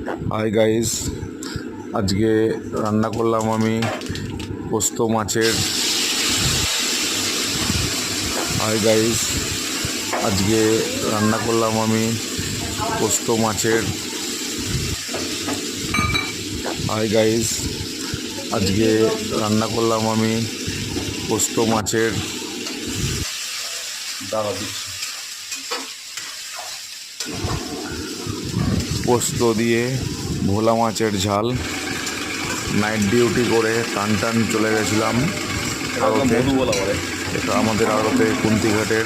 Hi guys, আজকে রান্না করলাম আমি পোস্ত মাছের। হাই গাইস, আজকে রান্না করলাম আমি পোস্ত মাছের। হাই গাইস, আজকে রান্না করলাম আমি পোস্ত মাছের। পোস্ত দিয়ে ভোলা মাছের ঝাল। নাইট ডিউটি করে টান চলে গেছিলাম আড়তে। এটা আমাদের আড়তে কুন্তিঘাটের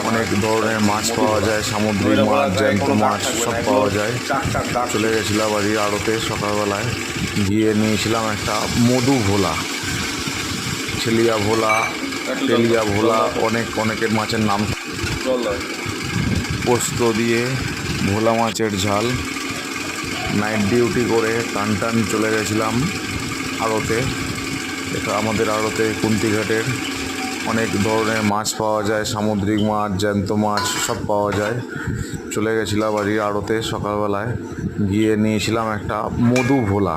অনেক ধরনের মাছ পাওয়া যায়, সামুদ্রিক মাছ, জ্যান্ত মাছ সব পাওয়া যায়। চলে গেছিলাম বাড়ি আড়তে সকালবেলায়, গিয়ে নিয়েছিলাম একটা মধু ভোলা, ছেলিয়া ভোলা, তেলিয়া ভোলা, অনেকের মাছের নাম। পোস্ত দিয়ে ভোলা মাছের ঝাল। নাইট ডিউটি করে টান চলে গেছিলাম আড়তে। এটা আমাদের আড়তে কুন্তিঘাটের অনেক ধরনের মাছ পাওয়া যায়, সামুদ্রিক মাছ, জ্যান্ত মাছ সব পাওয়া যায়। চলে গেছিলাম বাড়ি আড়তে সকালবেলায়, গিয়ে নিয়েছিলাম একটা মধু ভোলা,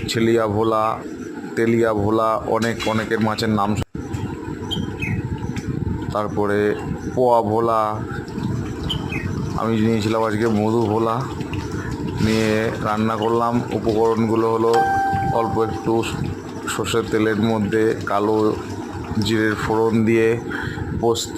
ছেলিয়া ভোলা, তেলিয়া ভোলা, অনেকের মাছের নাম। তারপরে পোয়া ভোলা। আমি নিয়েছিলাম আজকে মধু ভোলা, নিয়ে রান্না করলাম। উপকরণগুলো হলো অল্প একটু সর্ষের তেলের মধ্যে কালো জিরের ফোড়ন দিয়ে পোস্ত,